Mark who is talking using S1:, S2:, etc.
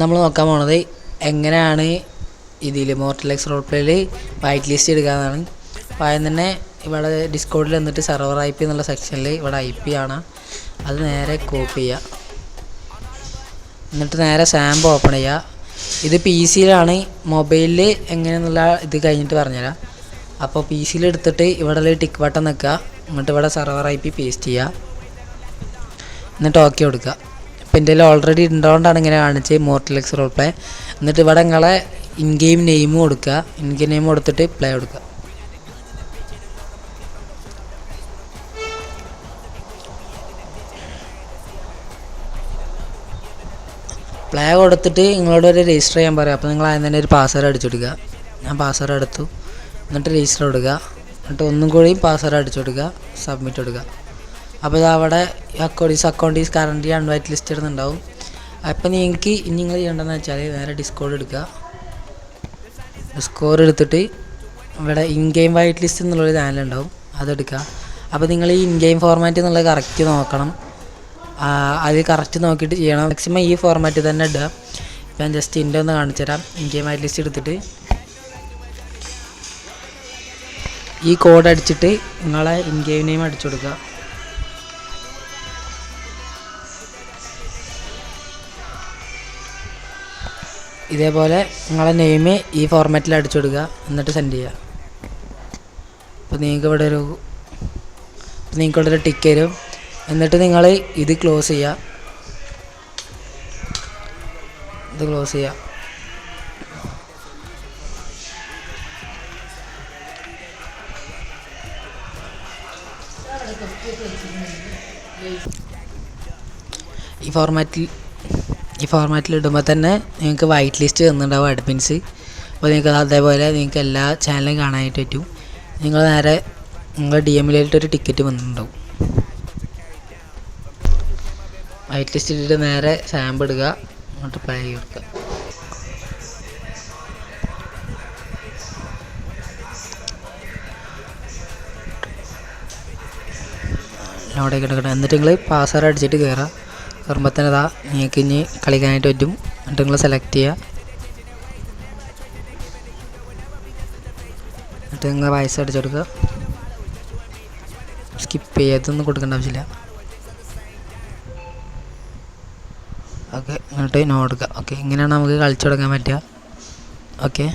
S1: നമ്മൾ നോക്കാൻ പോണത് എങ്ങനെയാണ് ഇതിൽ മോർട്ടൽ എക്സ് റോൾ പ്ലേയിൽ വൈറ്റ് ലിസ്റ്റ് എടുക്കാമെന്നാണ്. അപ്പോൾ ആദ്യം തന്നെ ഇവിടെ ഡിസ്കോഡിൽ വന്നിട്ട് സെർവർ IP എന്നുള്ള സെക്ഷനിൽ ഇവിടെ IP ആണ്, അത് നേരെ കോപ്പി ചെയ്യുക. എന്നിട്ട് നേരെ സാമ്പ് ഓപ്പൺ ചെയ്യുക. ഇത് PC-യിലാണ്, മൊബൈലിൽ എങ്ങനെയെന്നുള്ള ഇത് കഴിഞ്ഞിട്ട് പറഞ്ഞുതരാം. അപ്പോൾ PC-യിൽ എടുത്തിട്ട് ഇവിടെ ടിക്ക് ബട്ടൺ നിൽക്കുക, എന്നിട്ട് ഇവിടെ സെർവർ IP പേസ്റ്റ് ചെയ്യുക, എന്നിട്ട് ഓക്കെ കൊടുക്കുക. ഇപ്പം എൻ്റെ ഓൾറെഡി ഉണ്ടോണ്ടാണ് ഇങ്ങനെ കാണിച്ച് മോർട്ടൽ എക്സ് റോൾ പ്ലേ. എന്നിട്ട് ഇവിടെ നിങ്ങളെ ഇൻ ഗെയിം നെയിം കൊടുക്കുക, ഇൻ ഗെയിം നെയിം കൊടുത്തിട്ട് പ്ലേ കൊടുക്കുക. പ്ലേ കൊടുത്തിട്ട് നിങ്ങളോട് ഒരു രജിസ്റ്റർ ചെയ്യാൻ പറയാം. അപ്പോൾ നിങ്ങൾ ആദ്യം തന്നെ ഒരു പാസ്വേഡ് അടിച്ചു കൊടുക്കുക. ഞാൻ പാസ്വേഡ് എടുത്തു, എന്നിട്ട് രജിസ്റ്റർ കൊടുക്കുക. എന്നിട്ട് ഒന്നും കൂടി പാസ്വേഡ് അടിച്ചു കൊടുക്കുക, സബ്മിറ്റ് കൊടുക്കുക. അപ്പോൾ ഇത് അവിടെ അക്കൗണ്ട് ഈസ് കറൻ്റ് അൺവൈറ്റ് ലിസ്റ്റ് ഇടുന്നുണ്ടാവും. അപ്പോൾ നിങ്ങൾക്ക് ഇനി നിങ്ങൾ ചെയ്യേണ്ടതെന്ന് വെച്ചാൽ നേരെ ഡിസ്കോഡ് എടുക്കുക. ഡിസ്കോഡ് എടുത്തിട്ട് ഇവിടെ ഇൻ ഗെയിം വൈറ്റ് ലിസ്റ്റ് എന്നുള്ളൊരു ചാനലുണ്ടാവും, അതെടുക്കുക. അപ്പോൾ നിങ്ങൾ ഈ ഇൻ ഗെയിം ഫോർമാറ്റ് എന്നുള്ളത് കറക്റ്റ് നോക്കണം. അത് കറക്റ്റ് നോക്കിയിട്ട് ചെയ്യണം. മാക്സിമം ഈ ഫോർമാറ്റ് തന്നെ ഇടുക. ഞാൻ ജസ്റ്റ് ഇൻ്റെ ഒന്ന് കാണിച്ചു തരാം. ഇൻ ഗെയിം വൈറ്റ് ലിസ്റ്റ് എടുത്തിട്ട് ഈ കോഡ് അടിച്ചിട്ട് നിങ്ങളെ ഇൻ ഗെയിം നെയിം അടിച്ചു കൊടുക്കുക. ഇതേപോലെ നിങ്ങളെ നെയിം ഈ ഫോർമാറ്റിൽ അടിച്ചു കൊടുക്കുക, എന്നിട്ട് സെൻഡ് ചെയ്യുക. അപ്പോൾ നിങ്ങൾക്ക് ഇവിടെ ഒരു ടിക്ക് തരും. എന്നിട്ട് നിങ്ങൾ ഇത് ക്ലോസ് ചെയ്യുക. ഈ ഫോർമാറ്റിൽ ഇടുമ്പോൾ തന്നെ നിങ്ങൾക്ക് വൈറ്റ് ലിസ്റ്റ് തന്നിട്ടുണ്ടാവും അഡ്മിൻസ്. അപ്പോൾ നിങ്ങൾക്ക് അതേപോലെ നിങ്ങൾക്ക് എല്ലാ ചാനലും കാണാനായിട്ട് പറ്റും. നിങ്ങൾ നേരെ നിങ്ങളുടെ DMയിലായിട്ടൊരു ടിക്കറ്റ് വന്നിട്ടുണ്ടാവും. വൈറ്റ് ലിസ്റ്റ് ഇട്ടിട്ട് നേരെ സാമ്പ് ഇടുക, എന്നിട്ട് പ്ലേ കൊടുക്കുക. അവിടെ കിടക്കണം. എന്നിട്ട് നിങ്ങൾ പാസ്വേഡ് അടിച്ചിട്ട് കയറുക. കയറുമ്പോൾ തന്നെ നിങ്ങൾക്ക് ഇനി കളിക്കാനായിട്ട് പറ്റും. എന്നിട്ട് നിങ്ങൾ സെലക്ട് ചെയ്യുക. എന്നിട്ട് നിങ്ങൾ പൈസ അടിച്ചെടുക്കുക. സ്കിപ്പ് ചെയ്തൊന്നും കൊടുക്കേണ്ട ആവശ്യമില്ല. ഓക്കെ, എന്നിട്ട് നോ കൊടുക്കുക. ഓക്കെ, ഇങ്ങനെയാണ് നമുക്ക് കളിച്ചു തുടങ്ങാൻ പറ്റുക. ഓക്കെ.